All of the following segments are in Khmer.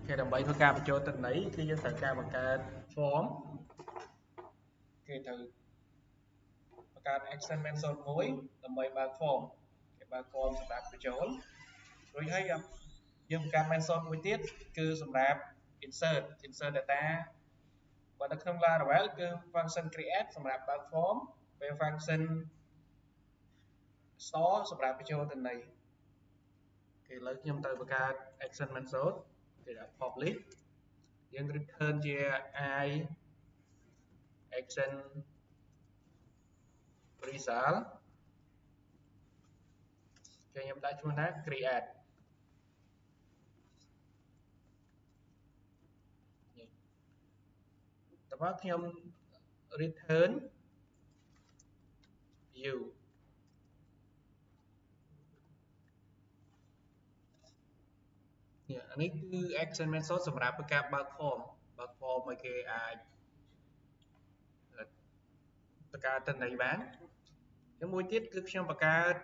គេដើម្បីធ្វើការបញ្ចូលទិន្នន័យគឺយើងត្រូវការបង្កើត form គេត្រូវបង្កើត action method មួយដើម្បីបើក form គេបើក form សម្រាប់បញ្ចូលរួចហើយយើងបង្កើត method មួយទៀតគឺសម្រាប់ insert data បើនៅក្នុង Laravel គឺ function create សម្រាប់បើក form ពេល function store សម្រាប់បញ្ចូលទិន្នន័យគេឥឡូវខ្ញុំទៅបង្កើត action method គេដាក់ public យើង return ជា I action result គេខ្ញុំដាក់ឈ្មោះថា create តើមកខ្ញុំ return view អានេះគឺ action method សម្រាប់ការបើក form ឲ្យគេអាចបង្កើតទិន្នន័យបានហើយមួយទៀតគឺខ្ញុំបង្កើត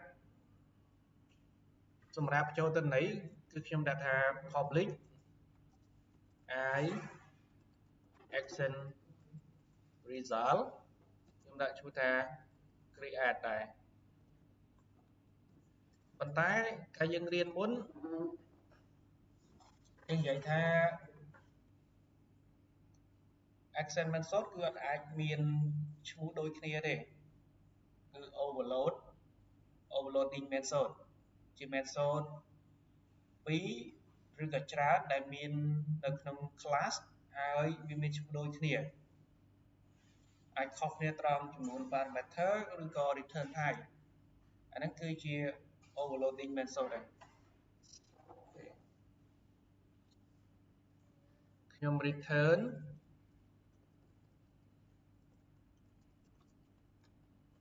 សម្រាប់បញ្ចូលទិន្នន័យគឺខ្ញុំដាក់ថា public I action result ខ្ញុំដាក់ឈ្មោះថា create ដែរប៉ុន្តែកាលយើងរៀនមុនយើងនិយាយថា action method គឺអត់អាចមានឈ្មោះដូចគ្នាទេគឺ overloading method ជា method ពីរឬក៏ច្រើនដែលមាននៅក្នុង class ហើយវាមានឈ្មោះដូចគ្នាអាចខុសគ្នាត្រង់ចំនួន parameter ឬក៏ return type អាហ្នឹងគឺជា overloading method ដែរខ្ញុំ return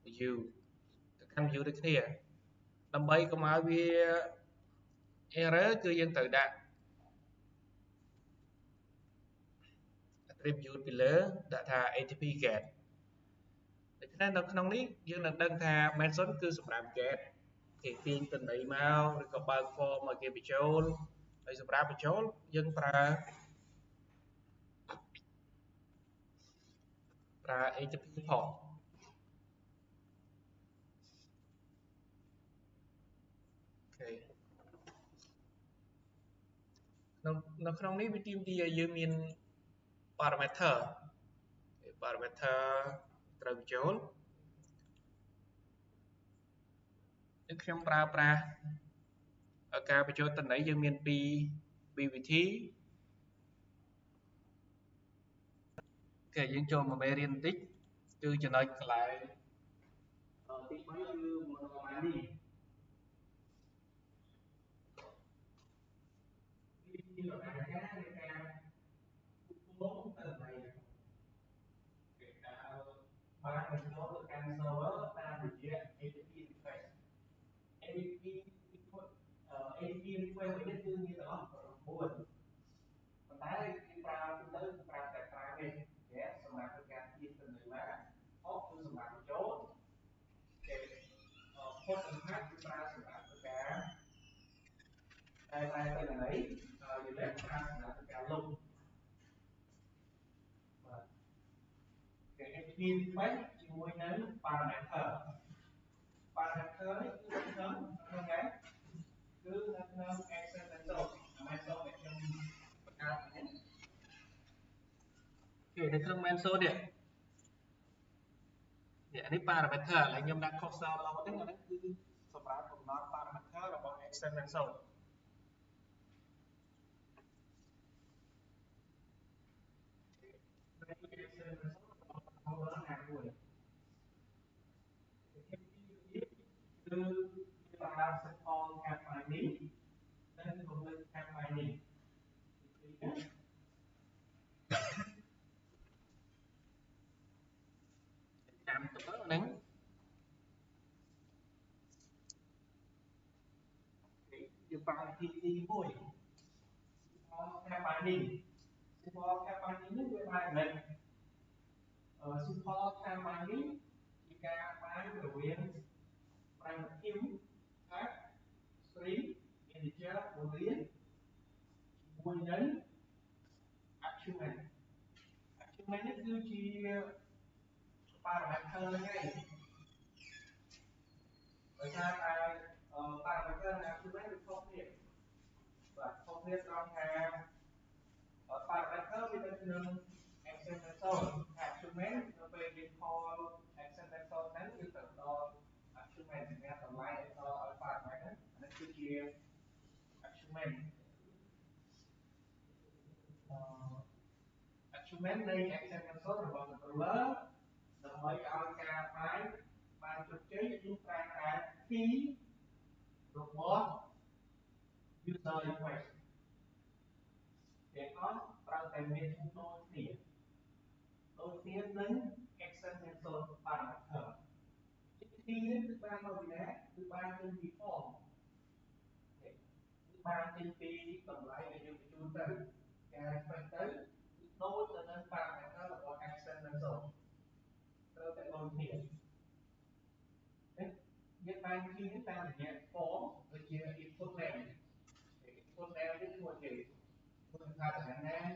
view ទៅកាន់ view ដូចគ្នាដើម្បីកុំឲ្យវា error គឺយើងត្រូវដាក់ attribute ពីលើដាក់ថា atp get ដូច្នេះនៅក្នុងនេះយើងនឹងដឹងថា method គឺសម្រាប់ get គេទាញទិន្នន័យមកឬក៏បើក form ឲ្យគេបញ្ចូលហើយសម្រាប់បញ្ចូលយើងប្រើ atp ផងនៅក្នុងនេះវាទាមទារឲ្យយើងមាន parameter ត្រូវបញ្ចូលគឺខ្ញុំប្រើប្រាស់ការបញ្ចូលទិន្នន័យយើងមានពីរវិធីយើងចូលមកមេរៀនបន្តិចគឺចំណុចកន្លែងទី3គឺ monoline ជាដំណើរការនៃការគូទិន្នន័យគេដើរបានបញ្ចូលទៅកាន់ server តាមរយៈ APP request APP request នេះគឺមានទាំងអស់9ប៉ុន្តែគេប្រើទៅប្រើតែ5ទេសម្រាប់ការទាញទិន្នន័យមកគឺសម្រាប់បញ្ចូលគេផុតសម្រាប់គឺប្រើសម្រាប់ការតែទិន្នន័យហើយយើងប្រើសម្រាប់ការលុបបាទគេ APP request ជាមួយនឹង parameter នេះគឺនៅក្នុងណាគឺនៅក្នុង action method ដែលខ្ញុំបង្កើតនេះគេនៅក្នុង method នេះ parameter ដែលខ្ញុំដាក់ cursor ឡូតហ្នឹងអានេះគឺសម្រាប់កំណត់ parameter របស់ action method គឺប្រើ simple cat finding និង public cat finding ចាំទៅហ្នឹងយើងប្រើវិធីទី1 simple cat finding នេះវាបានមិនsimple cat finding ជាការបានរវាង primitive type string integer boolean ជាមួយនឹង achievement នេះគឺជាប៉ារ៉ាម៉េត្រហ្នឹងឯងដោយសារតែប៉ារ៉ាម៉េត្រនិង achievement វាខុសគ្នាបាទខុសគ្នាត្រង់ថាប៉ារ៉ាម៉េត្រវានៅក្នុង action method achievement នៅពេលយើង call action method ហ្នឹងគឺទៅដល់ achievement មានតម្លៃឲ្យដល់ឲ្យប៉ារ៉ាម៉េត្រហ្នឹងគឺជា achievement achievement នៃ action method របស់ controller ដើម្បីឲ្យការបាយបានជោគជ័យគឺប្រើការ key របស់ user request ទាំងអស់ត្រូវតែមានឈ្មោះដូចគ្នានឹង action method parameter ទីនេះគឺបានមកពីណាគឺបានចេញពី form គឺបានចេញពីតម្លៃដែលយើងបញ្ជូនទៅការ request ទៅដូចទៅនឹង parameter របស់ action method ត្រូវតែដូចគ្នាយើងបានគីនេះតាមរយៈ form ដូចជា input name input name នេះឈ្មោះគេឈ្មោះថាតំណែង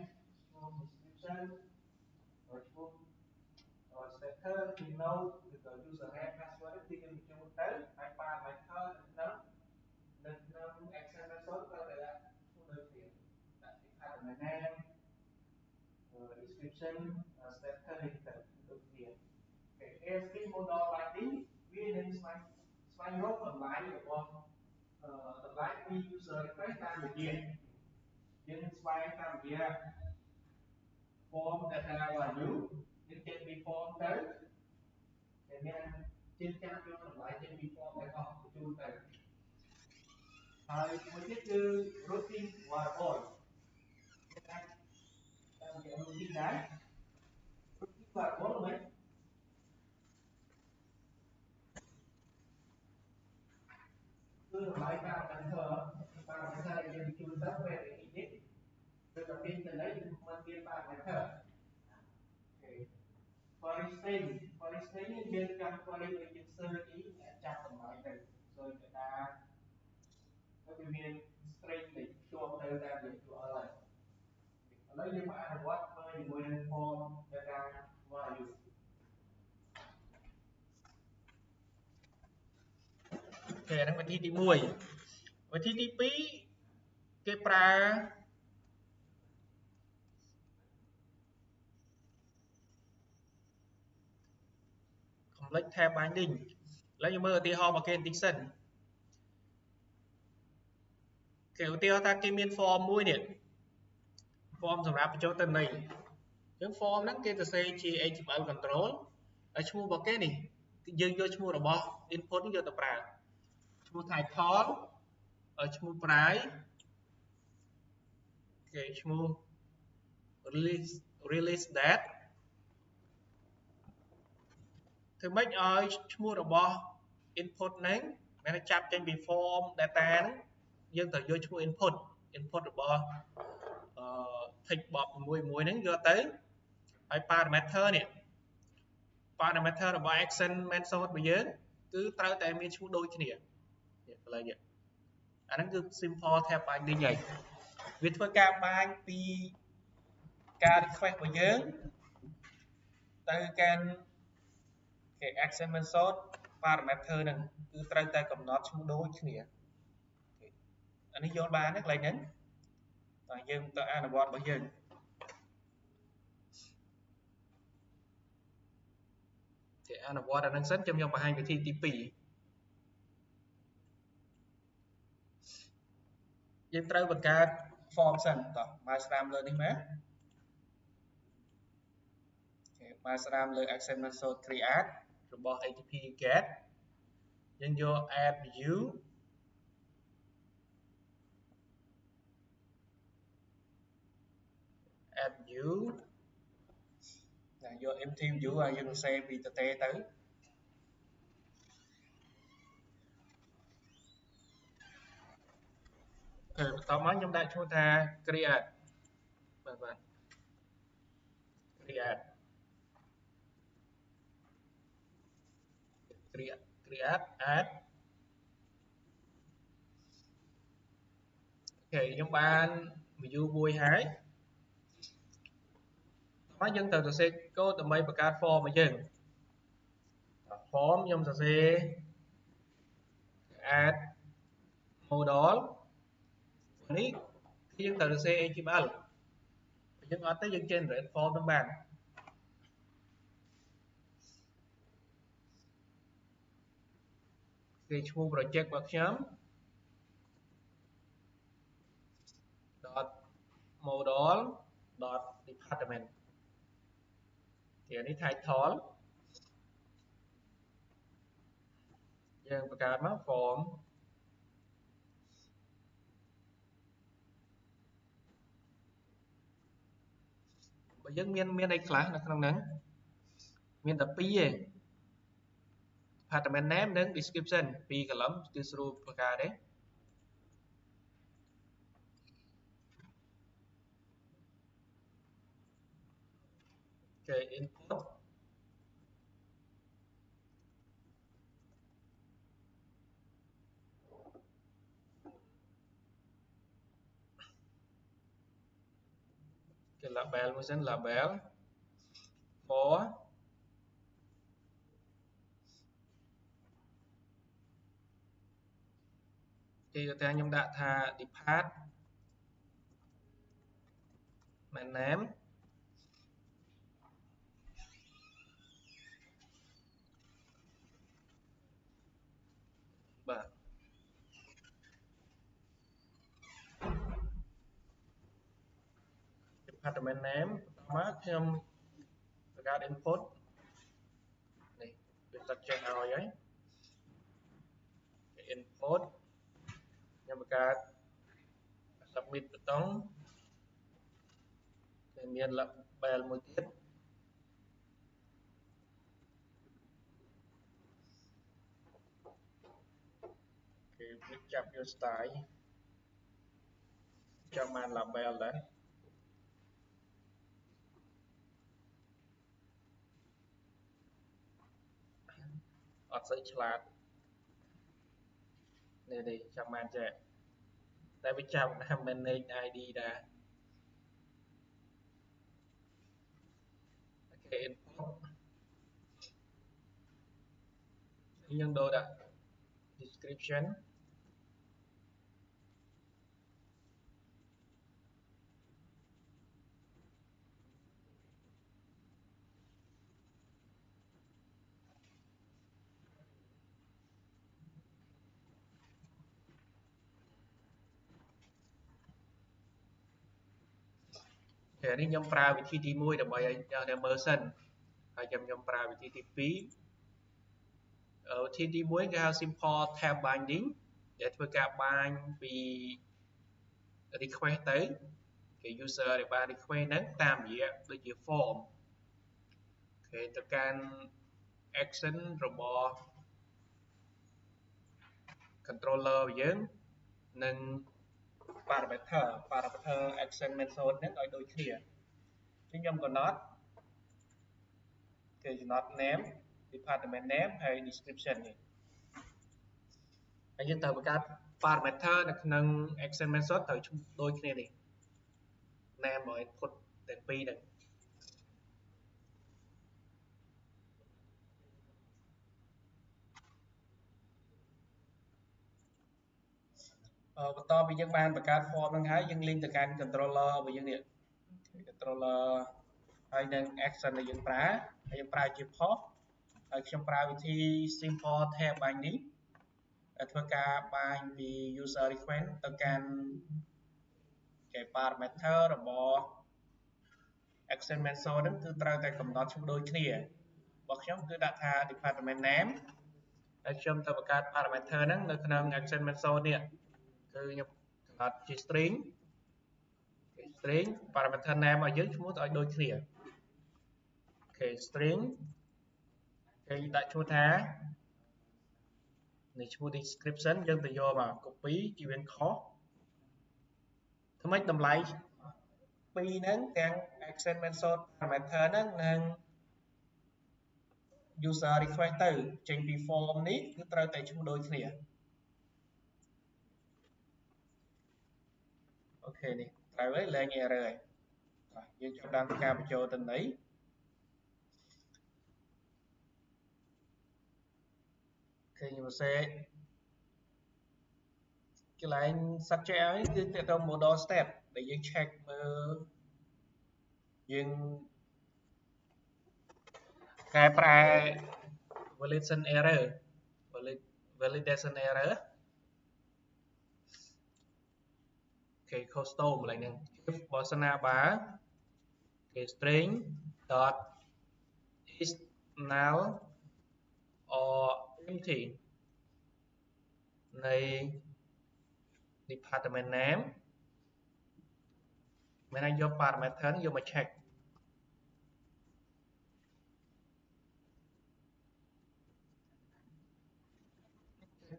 ឈ្មោះ description ឈ្មោះ status ពី node ឬក៏ username password គឺយើងបញ្ចូលទៅហើយ parameter នៅក្នុង action method ត្រូវតែដាក់ឈ្មោះដូចគ្នាដាក់ពីថាតំណែង description status នេះទៅដូចគ្នា ASP model lighting វានឹងស្វែងរកតម្លៃរបស់តម្លៃពី user request តាមរយៈយើងនឹងស្វែងតាមរយៈ form data value យើងចេញពី form ទៅតែមានជាងចាំយកតម្លៃចេញពី form ទាំងអស់បញ្ជូនទៅហើយមួយទៀតគឺ routine variable តាមរយៈ routine ដែរ routine variable មិនគឺតម្លៃ parameter ដែលយើងបញ្ជូនទៅពេលនេះគឺតែពីទៅនេះមិនមាន parameter for listing យើងចាំ for list ដូចជា search នេះចាប់តម្លៃទៅ search data ទៅវាមាន string ដែលជាប់ទៅតាមរយៈ URL ហើយឥឡូវយើងមកអនុវត្តធ្វើជាមួយនឹង form data value អូខេហ្នឹងវិធីទី1វិធីទី2គេប្រើ complex tab binding ឥឡូវយើងមើលឧទាហរណ៍មកគេបន្តិចសិនគេឧទាហរណ៍ថាគេមាន form មួយនេះ form សម្រាប់បញ្ចូលទិន្នន័យអញ្ចឹង form ហ្នឹងគេសរសេរជា HTML control ហើយឈ្មោះរបស់គេនេះយើងយកឈ្មោះរបស់ input នេះយកទៅប្រើឈ្មោះ title ឈ្មោះ price គេឈ្មោះ release date ធ្វើម៉េចឲ្យឈ្មោះរបស់ input ហ្នឹងមានតែចាប់ចេញពី form data ហ្នឹងយើងត្រូវយកឈ្មោះ input របស់text box មួយហ្នឹងយកទៅហើយ parameter នេះ parameter របស់ action method របស់យើងគឺត្រូវតែមានឈ្មោះដូចគ្នានេះកន្លែងនេះអាហ្នឹងគឺ simple tab binding ហើយវាធ្វើការបាញ់ពីការ request របស់យើងទៅកាន់គេ action method parameter ហ្នឹងគឺត្រូវតែកំណត់ឈ្មោះដូចគ្នាអានេះយល់បានទេកន្លែងហ្នឹងតែយើងទៅអនុវត្តរបស់យើងគេអនុវត្តអាហ្នឹងសិនខ្ញុំបង្ហាញវិធីទី2យើងត្រូវបង្កើត form សិនតោះមកស្រាមលើនេះមកគេមកស្រាមលើ action method create របស់ HTTP get យើងយក add viewយក empty view ឲ្យយើងសេពីតទេទៅបន្តមកខ្ញុំដាក់ឈ្មោះថា create បាទ create add អូខេខ្ញុំបាន view មួយហើយ មកយើងត្រូវសរសេរកូដដើម្បីបង្កើត form របស់យើង form ខ្ញុំសរសេរ add model នេះយើងត្រូវសរសេរ HTML យើងអត់ទេយើង generate form នឹងបានគេឈ្មោះ project របស់ខ្ញុំ .model .department គេនេះ title យើងបង្កើតមក form បើយើងមានអីខ្លះនៅក្នុងហ្នឹងមានតែ2ទេ department name និង description 2 column គឺស្រួលបង្កើតទេគេ input គេ label មួយសិន label for គេតែខ្ញុំដាក់ថា department name បាទ department name មកខ្ញុំបង្កើត input នេះវាតាត់ចេះឲ្យហើយ input ខ្ញុំបង្កើត submit ប៊ូតុងគេមាន label មួយទៀតគេចាប់យក style ចាំបាន label ដែរអត់សូវឆ្លាតនេះចាំបានចេះតែវាចាំថា manage ID ដែរគេ input យើងដូរដាក់ description នេះខ្ញុំប្រើវិធីទី1ដើម្បីឲ្យអ្នកមើលសិនហើយខ្ញុំប្រើវិធីទី2វិធីទី1គេហៅ simple tab binding ដែលធ្វើការបាញពី request ទៅគេ user ដែលបាន request ហ្នឹងតាមរយៈដូចជា form គេទៅកាន់ action របស់ controller របស់យើងនិង parameter action method ហ្នឹងឲ្យដូចគ្នាខ្ញុំកំណត់គេកំណត់ name department name ហើយ description នេះហើយយើងត្រូវបង្កើត parameter នៅក្នុង action method ត្រូវដូចគ្នានេះ name របស់ input ទាំងពីរហ្នឹងបន្ទាប់ពីយើងបានបង្កើត form ហ្នឹងហើយយើង link ទៅកាន់ controller របស់យើងនេះ controller ហើយនឹង action ដែលយើងប្រើហើយយើងប្រើជា post ហើយខ្ញុំប្រើវិធី simple tab binding ដែលធ្វើការបាញពី user request ទៅកាន់គេ parameter របស់ action method ហ្នឹងគឺត្រូវតែកំណត់ឈ្មោះដូចគ្នារបស់ខ្ញុំគឺដាក់ថា department name ហើយខ្ញុំទៅបង្កើត parameter ហ្នឹងនៅក្នុង action method នេះគឺខ្ញុំកំណត់ជា string parameter name របស់យើងឈ្មោះឲ្យដូចគ្នាអូខេ string គេដាក់ឈ្មោះថានេះឈ្មោះ description យើងទៅយកមក copy ជាវាខុសថ្មីតម្លៃពីរហ្នឹងទាំង action method parameter ហ្នឹងនិង user request ទៅចេញពី form នេះគឺត្រូវតែឈ្មោះដូចគ្នាអូខេនេះត្រូវហើយលែង error ហើយ យើងចាប់ដើមពីការបញ្ចូលទិន្នន័យឃើញសរសេរកន្លែង subject ហើយគឺទាក់ទង modal state ដែលយើង check មើលយើងកែប្រែ validation error validation error គេ custom កន្លែងហ្នឹងបើសិនណាបើគេ string dot is null or empty នៃ department name មានឲ្យយក parameter យកមក check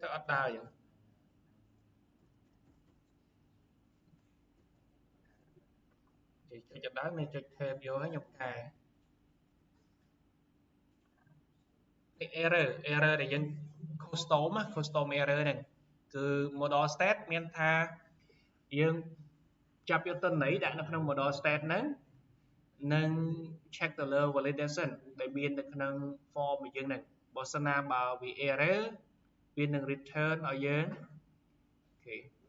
ទៅអត់ដើរយ៉ាងចុចអត់ដើរមានចុច tab យកហើយខ្ញុំកែ error ដែលយើង custom error ហ្នឹងគឺ modal state មានថាយើងចាប់យកទិន្នន័យដាក់នៅក្នុង modal state ហ្នឹងនិង check ទៅលើ validation ដែលមាននៅក្នុង form របស់យើងហ្នឹងបើសិនណាបើវា error វានឹង return ឲ្យយើង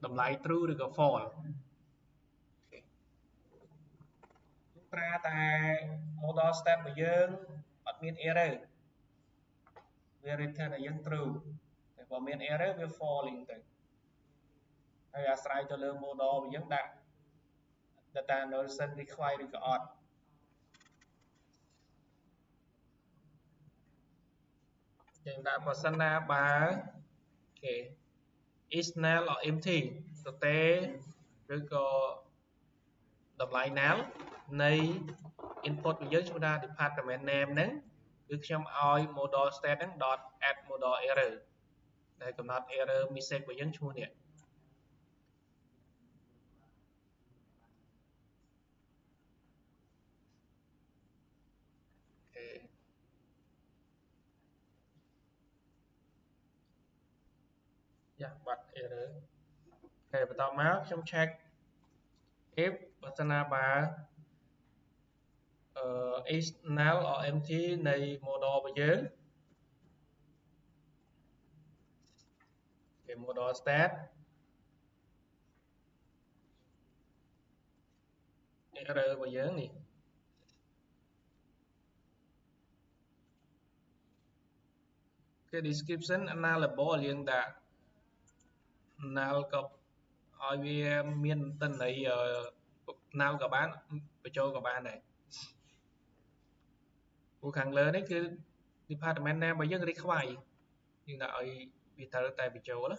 តម្លៃ true ឬក៏ false ត្រាតែ modal state របស់យើងអត់មាន error វា return ឲ្យយើង true តែបើមាន error វា falling ទៅហើយអាស្រ័យទៅលើ modal របស់យើងដាក់ data analysis require ឬក៏អត់យើងដាក់បើសិនណាបើis null or empty ទទេឬក៏តម្លៃ null នៃ input របស់យើងឈ្មោះថា department name ហ្នឹងគឺខ្ញុំឲ្យ modal state ហ្នឹង dot add modal error ដែលកំណត់ error message របស់យើងឈ្មោះនេះបាត់ error បន្តមកខ្ញុំ check if បើសិនណាបើis null or empty នៃ modal របស់យើងmodal state error របស់យើងនេះគឺ description nullable យើងដាក់ null ក៏ឲ្យវាមានទិន្នន័យ null ក៏បានបញ្ចូលក៏បានដែរព្រោះខាងលើនេះគឺ department name របស់យើង require យើងដាក់ឲ្យវាត្រូវតែបញ្ចូលណា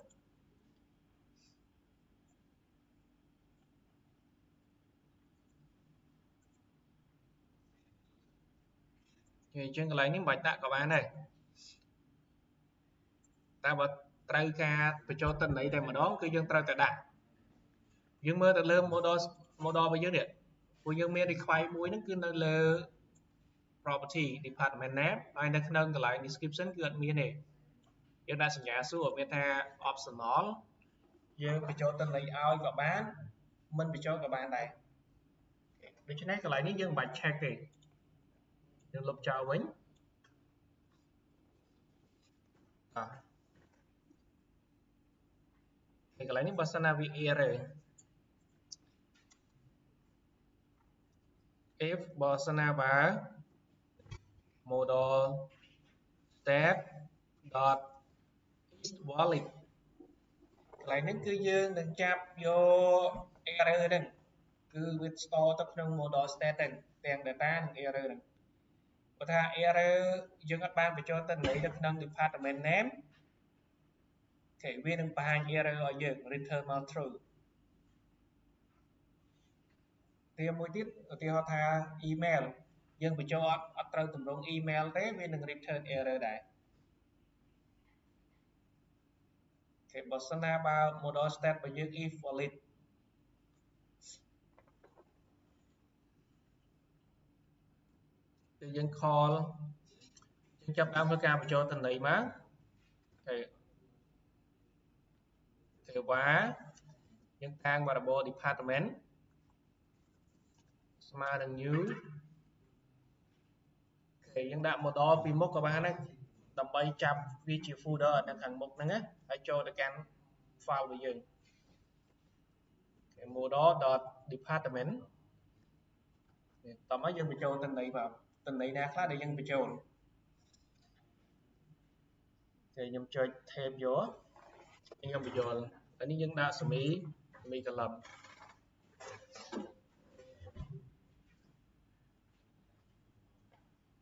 អញ្ចឹងកន្លែងនេះមិនបាច់ដាក់ក៏បានដែរតែបើត្រូវការបញ្ចូលទិន្នន័យតែម្ដងគឺយើងត្រូវតែដាក់យើងមើលទៅលើ modal របស់យើងនេះព្រោះយើងមាន require មួយហ្នឹងគឺនៅលើ property department name ហើយនៅក្នុងកន្លែង description គឺអត់មានទេយើងដាក់សញ្ញាសួរមានថា optional យើងបញ្ចូលទិន្នន័យឲ្យក៏បានមិនបញ្ចូលក៏បានដែរដូច្នេះកន្លែងនេះយើងមិនបាច់ check ទេយើងលុបចោលវិញហើយកន្លែងនេះបើសិនណាវា error if បើសិនណាបើ modal state dot is valid កន្លែងនេះគឺយើងនឹងចាប់យក error ហ្នឹងគឺវា store ទៅក្នុង modal state ទាំង data និង error ហ្នឹងបើថា error យើងអត់បានបញ្ចូលទិន្នន័យនៅក្នុង department name វានឹងបង្ហាញ error ឲ្យយើង return មក true ទីមួយទៀតឧទាហរណ៍ថា email យើងបញ្ចូលអត់ត្រូវទម្រង់ email ទេវានឹង return error ដែរបើសិនណាបើ modal state របស់យើង if valid គឺយើង call យើងចាប់ដើមធ្វើការបញ្ចូលទិន្នន័យមកvar យើងតាំង variable department ស្មើនឹង new គេយើងដាក់ model ពីមុខក៏បានដែរដើម្បីចាប់វាជា folder នៅខាងមុខហ្នឹងណាហើយចូលទៅកាន់ file របស់យើង model.department តោះមកយើងបញ្ចូលតន័យបាទតន័យណាខ្លះដែលយើងបញ្ចូលគេខ្ញុំចុច tab យកខ្ញុំបញ្ចូលហើយនេះយើងដាក់ semi column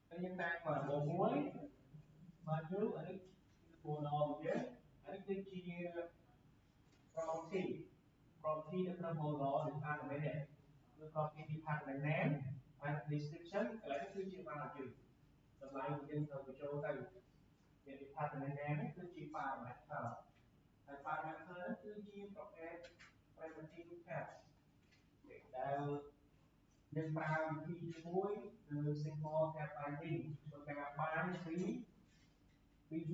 ហើយយើងដាក់មកមួយមកយូរអានេះគឺ model យើងអានេះគឺជា property នៅក្នុង model department នេះគឺ property department name ហើយ description កន្លែងនេះគឺជា value តម្លៃយើងត្រូវបញ្ចូលទៅ department name នេះគឺជា parameter ហើយ parameter នេះគឺជាប្រភេទ primitive tab ដែលយើងប្រើវិធីមួយគឺ simple tab binding ធ្វើការបានពី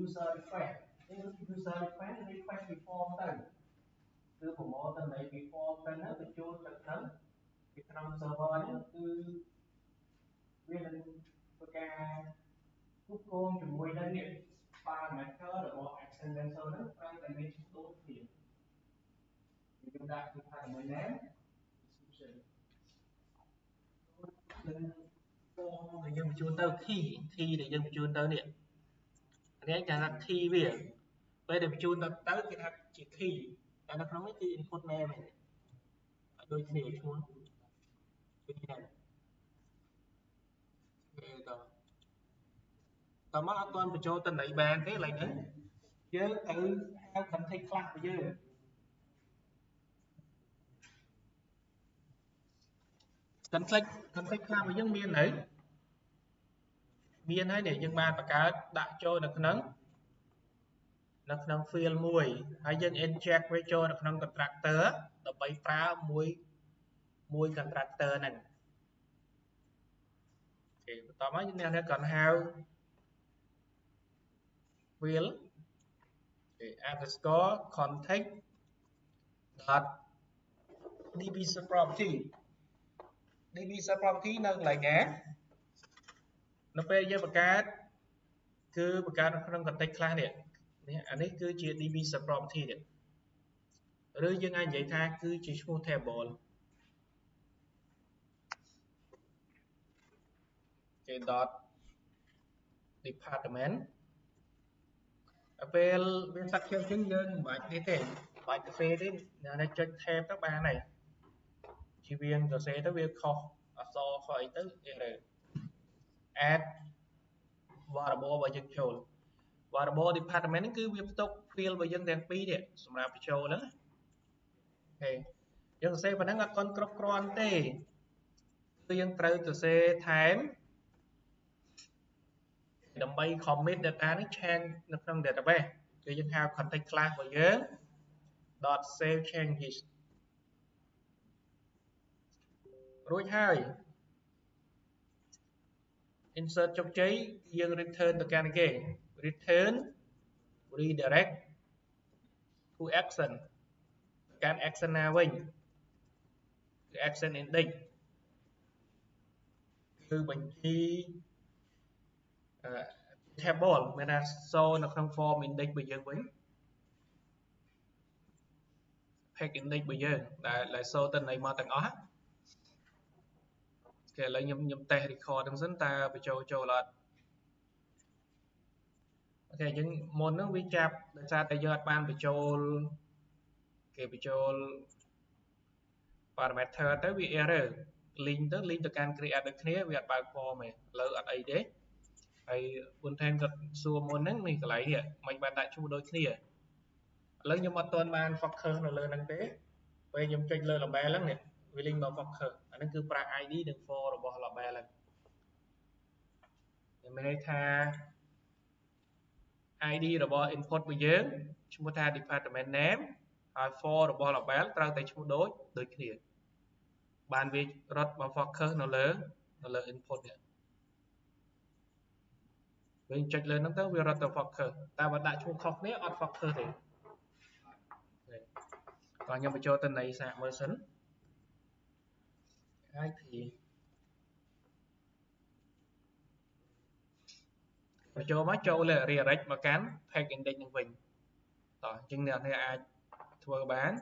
user request នេះ user request request ពី form ទៅគឺប្រមូលទៅនៃពី form ទៅហ្នឹងបញ្ចូលទៅក្នុងពីក្នុង server នេះគឺវានឹងធ្វើការគ្រប់គ្រងជាមួយនឹងនេះ parameter របស់ action sensor ហ្នឹងត្រូវតែមានឈ្មោះដូចគ្នាយើងដាក់ department name description នឹង form ដែលយើងបញ្ចូលទៅ key ដែលយើងបញ្ចូលទៅនេះនេះគេថា key វាពេលដែលបញ្ចូលទៅគេថាជា key តែនៅក្នុងនេះគឺ input name ឯងដូចគ្នាឈ្មោះដូចគ្នាតមកអត់ទាន់បញ្ចូលតន័យបានទេឡើយហ្នឹងយើងទៅហៅ context class របស់យើង context class របស់យើងមានហើយនេះយើងបានបង្កើតដាក់ចូលនៅក្នុង field មួយហើយយើង inject វាចូលនៅក្នុង constructor ដើម្បីប្រើមួយ constructor ហ្នឹងអូខេបន្តមកយើងអ្នកគាត់ហៅ field underscore context dot db property នៅកន្លែងណានៅពេលយើងបង្កើតគឺបង្កើតនៅក្នុង context class នេះអានេះគឺជា db property នេះឬយើងអាចនិយាយថាគឺជាឈ្មោះ table គេ dot department ពេលវាសាច់ជើងចឹងយើងមិនបាច់នេះទេមិនបាច់សរសេរទេអ្នកចុច tab ទៅបានហើយជាវាសរសេរទៅវាខុសអក្សរខុសអីទៅ error add variable របស់យើងចូល variable department ហ្នឹងគឺវាផ្ទុក field របស់យើងទាំងពីរនេះសម្រាប់បញ្ចូលហ្នឹងអូខេយើងសរសេរប៉ុណ្ណឹងអត់ទាន់គ្រប់គ្រាន់ទេគឺយើងត្រូវសរសេរថែមដើម្បី commit data នេះ change នៅក្នុង database គឺយើងហៅ context class របស់យើង .save changes រួចហើយ insert ជោគជ័យយើង return ទៅកាន់គេ return redirect to action កាន់ action ណាវិញគឺ action index គឺបញ្ជី table មានថាចូលនៅក្នុង form index របស់យើងវិញ page index របស់យើងដែលចូលទៅនៃមកទាំងអស់គេឥឡូវខ្ញុំតេស្ត record ហ្នឹងសិនតើបញ្ចូលអត់អូខេយើងមុនហ្នឹងវាចាប់ដោយសារតែយើងអត់បានបញ្ចូលគេបញ្ចូល parameter ទៅវា error link ទៅកាន់ create ដូចគ្នាវាអត់បើក form ទេឥឡូវអត់អីទេហើយប៉ុន្តែគាត់សួរមុនហ្នឹងនេះកន្លែងនេះមិនបានដាក់ឈ្មោះដូចគ្នាឥឡូវខ្ញុំអត់ទាន់បាន focus នៅលើហ្នឹងទេពេលខ្ញុំចុចលើ label ហ្នឹងនេះវាលេងមក focus អាហ្នឹងគឺប្រើ ID និង for របស់ label ហ្នឹងខ្ញុំមានន័យថា ID របស់ input របស់យើងឈ្មោះថា department name ហើយ for របស់ label ត្រូវតែឈ្មោះដូចគ្នាបានវារត់មក focus នៅលើ input នេះវិញចុចលើហ្នឹងទៅវារត់ទៅ focus តែបើដាក់ឈ្មោះខុសគ្នាអត់ focus ទេតោះខ្ញុំបញ្ចូលតន័យសាកមើលសិន IP ចូលមកចូលលើ redirect មកកាន់ page index នឹងវិញតោះអញ្ចឹងអ្នកអាចធ្វើបាន